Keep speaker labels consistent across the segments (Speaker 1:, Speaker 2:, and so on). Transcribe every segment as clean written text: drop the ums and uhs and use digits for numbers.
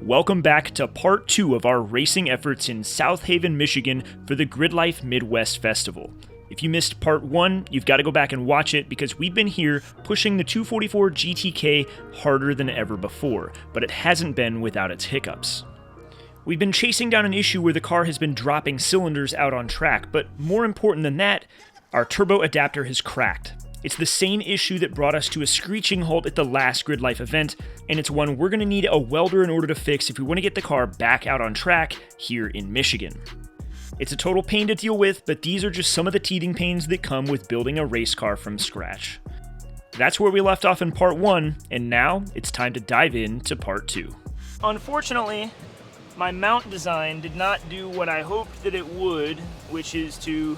Speaker 1: Welcome back to part 2 of our racing efforts in South Haven, Michigan for the GRIDLIFE Midwest Festival. If you missed part 1, you've got to go back and watch it because we've been here pushing the 244 GTK harder than ever before, but it hasn't been without its hiccups. We've been chasing down an issue where the car has been dropping cylinders out on track, but more important than that, our turbo adapter has cracked. It's the same issue that brought us to a screeching halt at the last GRIDLIFE event, and it's one we're going to need a welder in order to fix if we want to get the car back out on track here in Michigan. It's a total pain to deal with, but these are just some of the teething pains that come with building a race car from scratch. That's where we left off in part 1, and now it's time to dive into part 2. Unfortunately, my mount design did not do what I hoped that it would, which is to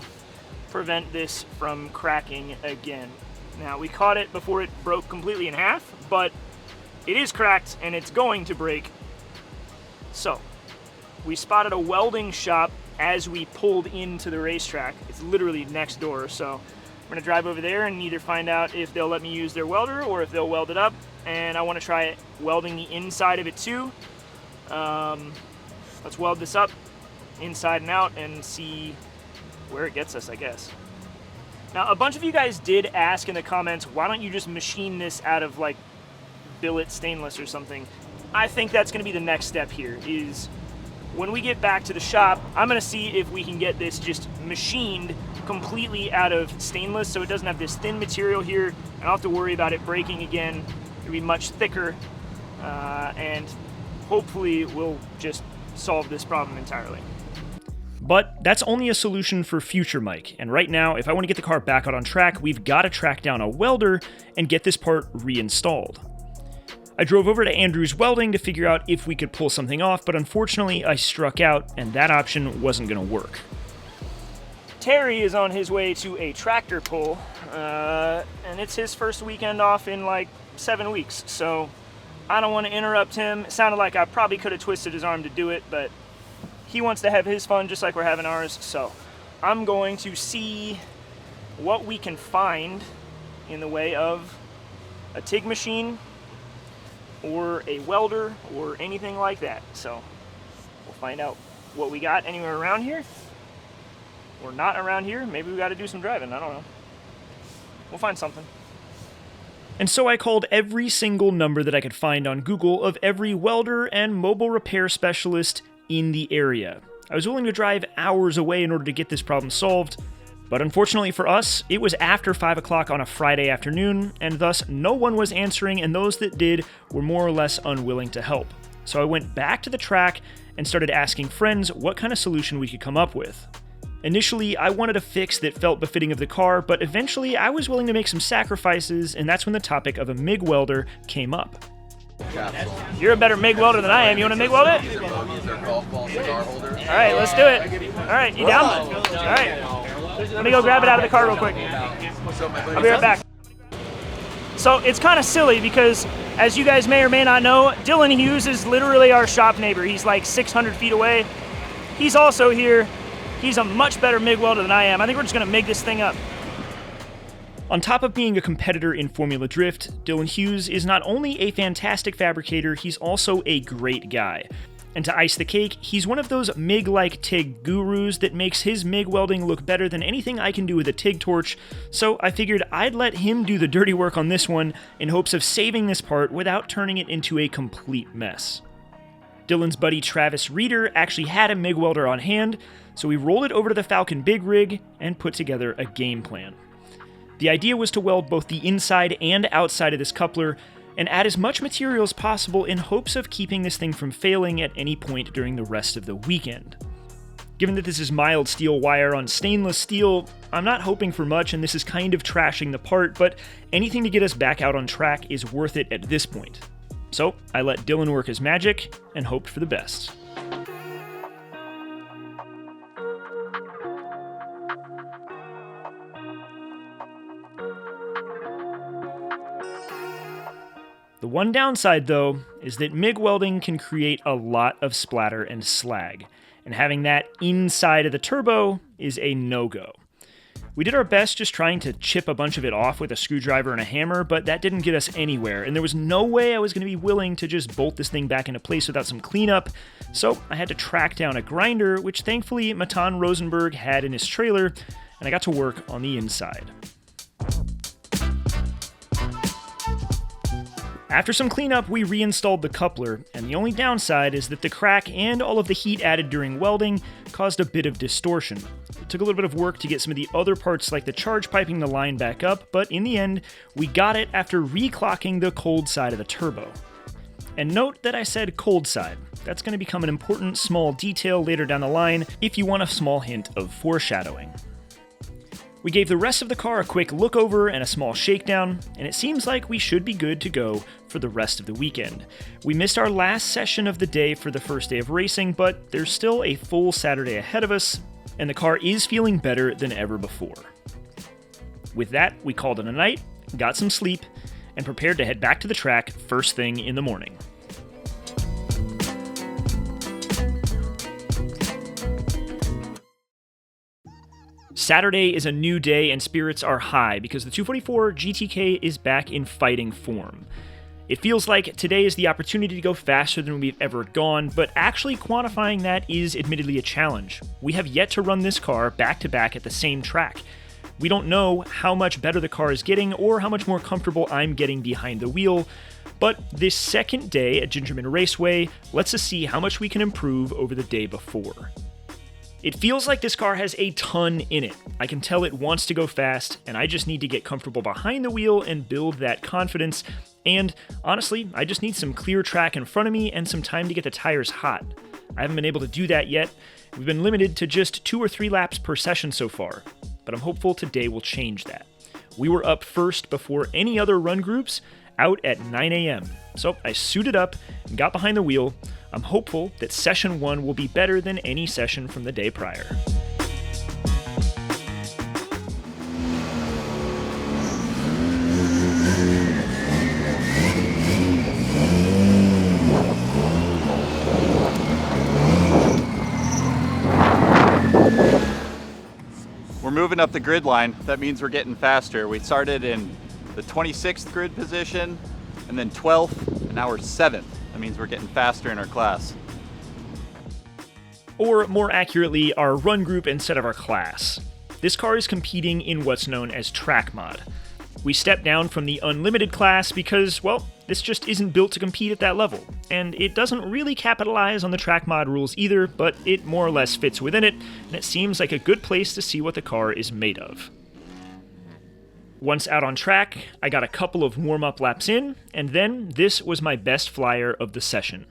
Speaker 1: prevent this from cracking again. Now, we caught it before it broke completely in half, but it is cracked and it's going to break. So, we spotted a welding shop as we pulled into the racetrack. It's literally next door, so we're gonna drive over there and either find out if they'll let me use their welder or if they'll weld it up, and I wanna try welding the inside of it too. Let's weld this up inside and out and see where it gets us, I guess. Now, a bunch of you guys did ask in the comments, why don't you just machine this out of like billet stainless or something? I think that's gonna be the next step here, is when we get back to the shop, I'm gonna see if we can get this just machined completely out of stainless so it doesn't have this thin material here. I don't have to worry about it breaking again. It'll be much thicker, and hopefully we'll just solve this problem entirely. But that's only a solution for future, Mike, and right now, if I want to get the car back out on track, we've got to track down a welder and get this part reinstalled. I drove over to Andrew's Welding to figure out if we could pull something off, but unfortunately I struck out and that option wasn't going to work. Terry is on his way to a tractor pull, and it's his first weekend off in like 7 weeks, so I don't want to interrupt him. It sounded like I probably could have twisted his arm to do it, but he wants to have his fun just like we're having ours, so I'm going to see what we can find in the way of a TIG machine or a welder or anything like that. So we'll find out what we got anywhere around here or not around here. Maybe we got to do some driving, I don't know. We'll find something. And so I called every single number that I could find on Google of every welder and mobile repair specialist in the area. I was willing to drive hours away in order to get this problem solved, but unfortunately for us, it was after 5 o'clock on a Friday afternoon, and thus no one was answering, and those that did were more or less unwilling to help. So I went back to the track and started asking friends what kind of solution we could come up with. Initially, I wanted a fix that felt befitting of the car, but eventually I was willing to make some sacrifices, and that's when the topic of a MIG welder came up. You're a better MIG welder than I am. You want to MIG weld it? Alright, let's do it. Alright, you down? Alright. Let me go grab it out of the car real quick. I'll be right back. So it's kind of silly because, as you guys may or may not know, Dylan Hughes is literally our shop neighbor. He's like 600 feet away. He's also here. He's a much better MIG welder than I am. I think we're just going to MIG this thing up. On top of being a competitor in Formula Drift, Dylan Hughes is not only a fantastic fabricator, he's also a great guy. And to ice the cake, he's one of those MIG-like TIG gurus that makes his MIG welding look better than anything I can do with a TIG torch, so I figured I'd let him do the dirty work on this one in hopes of saving this part without turning it into a complete mess. Dylan's buddy Travis Reeder actually had a MIG welder on hand, so we rolled it over to the Falcon Big Rig and put together a game plan. The idea was to weld both the inside and outside of this coupler and add as much material as possible in hopes of keeping this thing from failing at any point during the rest of the weekend. Given that this is mild steel wire on stainless steel, I'm not hoping for much and this is kind of trashing the part, but anything to get us back out on track is worth it at this point. So I let Dylan work his magic and hoped for the best. The one downside, though, is that MIG welding can create a lot of splatter and slag, and having that inside of the turbo is a no-go. We did our best just trying to chip a bunch of it off with a screwdriver and a hammer, but that didn't get us anywhere, and there was no way I was going to be willing to just bolt this thing back into place without some cleanup, so I had to track down a grinder, which thankfully Matan Rosenberg had in his trailer, and I got to work on the inside. After some cleanup, we reinstalled the coupler, and the only downside is that the crack and all of the heat added during welding caused a bit of distortion. It took a little bit of work to get some of the other parts like the charge piping the line back up, but in the end, we got it after reclocking the cold side of the turbo. And note that I said cold side. That's going to become an important small detail later down the line if you want a small hint of foreshadowing. We gave the rest of the car a quick look over and a small shakedown, and it seems like we should be good to go for the rest of the weekend. We missed our last session of the day for the first day of racing, but there's still a full Saturday ahead of us, and the car is feeling better than ever before. With that, we called it a night, got some sleep, and prepared to head back to the track first thing in the morning. Saturday is a new day and spirits are high because the 244 GTK is back in fighting form. It feels like today is the opportunity to go faster than we've ever gone, but actually quantifying that is admittedly a challenge. We have yet to run this car back-to-back at the same track. We don't know how much better the car is getting or how much more comfortable I'm getting behind the wheel, but this second day at Gingerman Raceway lets us see how much we can improve over the day before. It feels like this car has a ton in it. I can tell it wants to go fast, and I just need to get comfortable behind the wheel and build that confidence. And honestly, I just need some clear track in front of me and some time to get the tires hot. I haven't been able to do that yet. We've been limited to just 2 or 3 laps per session so far, but I'm hopeful today will change that. We were up first before any other run groups, out at 9 a.m. So I suited up and got behind the wheel. I'm hopeful that session 1 will be better than any session from the day prior.
Speaker 2: We're moving up the grid line. That means we're getting faster. We started in the 26th grid position and then 12th, and now we're 7th. That means we're getting faster in our class.
Speaker 1: Or more accurately, our run group instead of our class. This car is competing in what's known as track mod. We stepped down from the unlimited class because, well, this just isn't built to compete at that level, and it doesn't really capitalize on the track mod rules either, but it more or less fits within it, and it seems like a good place to see what the car is made of. Once out on track, I got a couple of warm-up laps in, and then this was my best flyer of the session.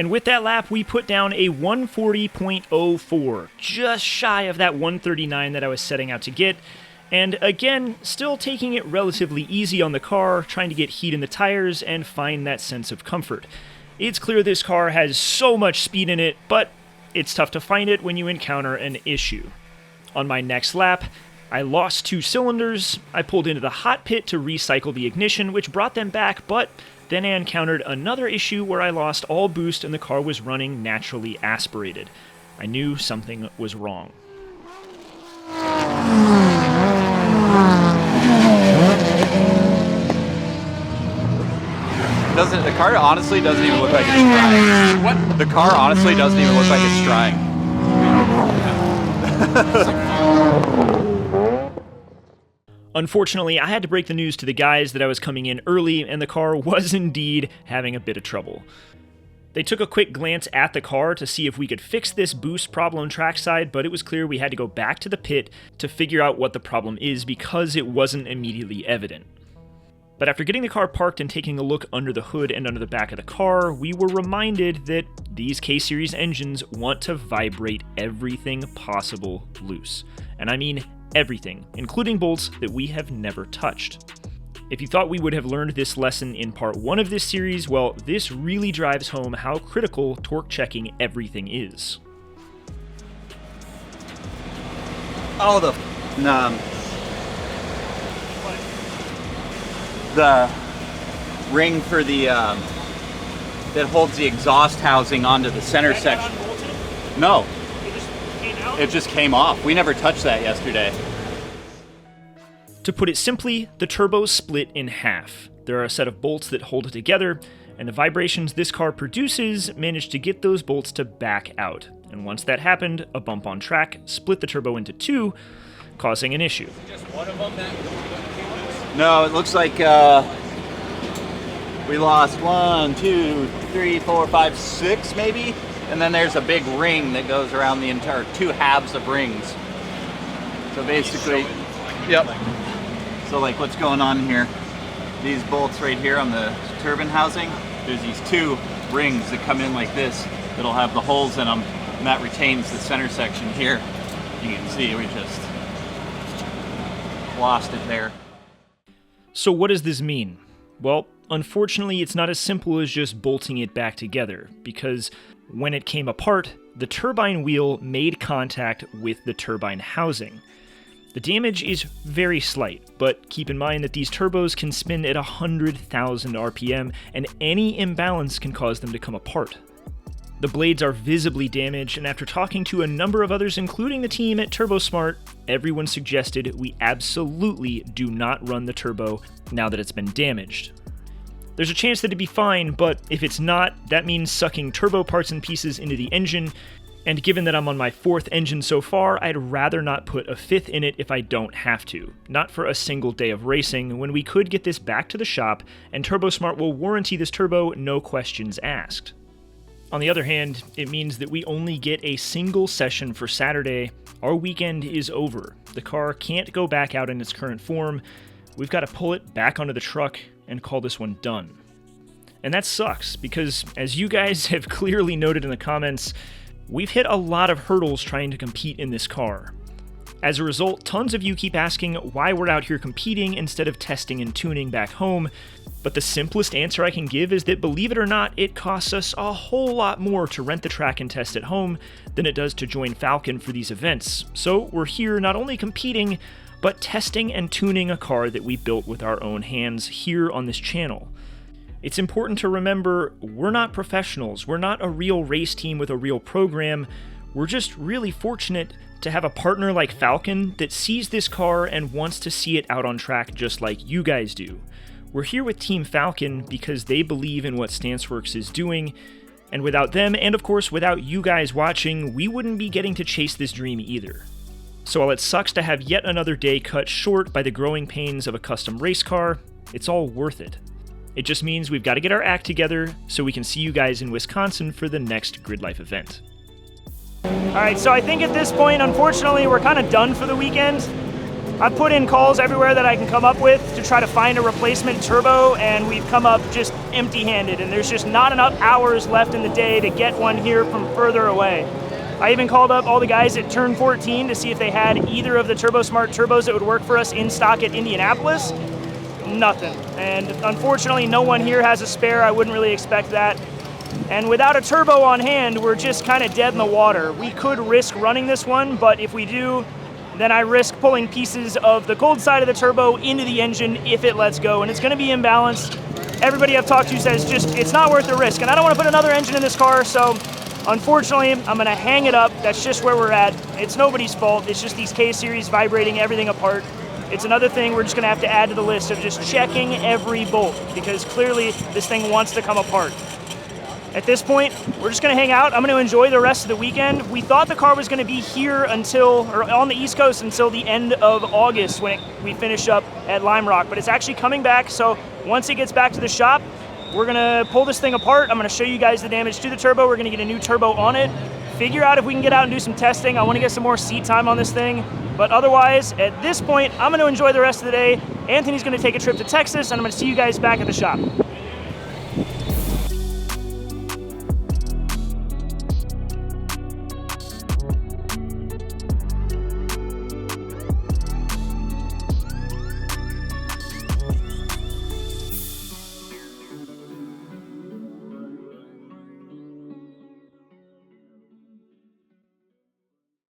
Speaker 1: And with that lap, we put down a 140.04, just shy of that 139 that I was setting out to get. And again, still taking it relatively easy on the car, trying to get heat in the tires and find that sense of comfort. It's clear this car has so much speed in it, but it's tough to find it when you encounter an issue. On my next lap, I lost 2 cylinders, I pulled into the hot pit to recycle the ignition, which brought them back, but then I encountered another issue where I lost all boost and the car was running naturally aspirated. I knew something was wrong.
Speaker 2: The car honestly doesn't even look like it's trying. What? The car honestly doesn't even look like it's trying.
Speaker 1: Unfortunately, I had to break the news to the guys that I was coming in early, and the car was indeed having a bit of trouble. They took a quick glance at the car to see if we could fix this boost problem trackside, but it was clear we had to go back to the pit to figure out what the problem is because it wasn't immediately evident. But after getting the car parked and taking a look under the hood and under the back of the car, we were reminded that these K-Series engines want to vibrate everything possible loose. And I mean everything, including bolts that we have never touched. If you thought we would have learned this lesson in part 1 of this series, well, this really drives home how critical torque checking everything is.
Speaker 2: Oh, the ring for the that holds the exhaust housing onto the center section. No, it just came off. We never touched that yesterday.
Speaker 1: To put it simply, the turbo split in half. There are a set of bolts that hold it together, and the vibrations this car produces managed to get those bolts to back out. And once that happened, a bump on track split the turbo into 2, causing an issue.
Speaker 3: Just one of them that...
Speaker 2: No, it looks like we lost 1, 2, 3, 4, 5, 6 maybe, and then there's a big ring that goes around the entire 2 halves of rings. So basically, yep. So like what's going on here? These bolts right here on the turbine housing, there's these 2 rings that come in like this that'll have the holes in them, and that retains the center section here. You can see we just lost it there.
Speaker 1: So what does this mean? Well, unfortunately, it's not as simple as just bolting it back together, because when it came apart, the turbine wheel made contact with the turbine housing. The damage is very slight, but keep in mind that these turbos can spin at 100,000 RPM, and any imbalance can cause them to come apart. The blades are visibly damaged, and after talking to a number of others, including the team at TurboSmart, everyone suggested we absolutely do not run the turbo now that it's been damaged. There's a chance that it'd be fine, but if it's not, that means sucking turbo parts and pieces into the engine, and given that I'm on my 4th engine so far, I'd rather not put a 5th in it if I don't have to. Not for a single day of racing, when we could get this back to the shop, and TurboSmart will warranty this turbo, no questions asked. On the other hand, it means that we only get a single session for Saturday. Our weekend is over. The car can't go back out in its current form. We've got to pull it back onto the truck and call this one done. And that sucks, because as you guys have clearly noted in the comments, we've hit a lot of hurdles trying to compete in this car. As a result, tons of you keep asking why we're out here competing instead of testing and tuning back home, but the simplest answer I can give is that, believe it or not, it costs us a whole lot more to rent the track and test at home than it does to join Falcon for these events. So we're here not only competing, but testing and tuning a car that we built with our own hands here on this channel. It's important to remember, we're not professionals, we're not a real race team with a real program, we're just really fortunate to have a partner like Falcon that sees this car and wants to see it out on track just like you guys do. We're here with Team Falcon because they believe in what StanceWorks is doing, and without them, and of course without you guys watching, we wouldn't be getting to chase this dream either. So while it sucks to have yet another day cut short by the growing pains of a custom race car, it's all worth it. It just means we've got to get our act together so we can see you guys in Wisconsin for the next GRIDLIFE event. Alright, so I think at this point, unfortunately, we're kind of done for the weekend. I've put in calls everywhere that I can come up with to try to find a replacement turbo, and we've come up just empty-handed, and there's just not enough hours left in the day to get one here from further away. I even called up all the guys at Turn 14 to see if they had either of the TurboSmart turbos that would work for us in stock at Indianapolis. Nothing. And unfortunately, no one here has a spare. I wouldn't really expect that. And without a turbo on hand, we're just kind of dead in the water. We could risk running this one, but if we do, then I risk pulling pieces of the cold side of the turbo into the engine if it lets go, and it's going to be imbalanced. Everybody I've talked to says just it's not worth the risk, and I don't want to put another engine in this car, so unfortunately, I'm going to hang it up. That's just where we're at. It's nobody's fault. It's just these K-Series vibrating everything apart. It's another thing we're just going to have to add to the list of just checking every bolt, because clearly this thing wants to come apart. At this point, we're just going to hang out. I'm going to enjoy the rest of the weekend. We thought the car was going to be here on the East Coast until the end of August when we finish up at Lime Rock, but it's actually coming back. So once it gets back to the shop, we're going to pull this thing apart. I'm going to show you guys the damage to the turbo. We're going to get a new turbo on it, figure out if we can get out and do some testing. I want to get some more seat time on this thing. But otherwise, at this point, I'm going to enjoy the rest of the day. Anthony's going to take a trip to Texas, and I'm going to see you guys back at the shop.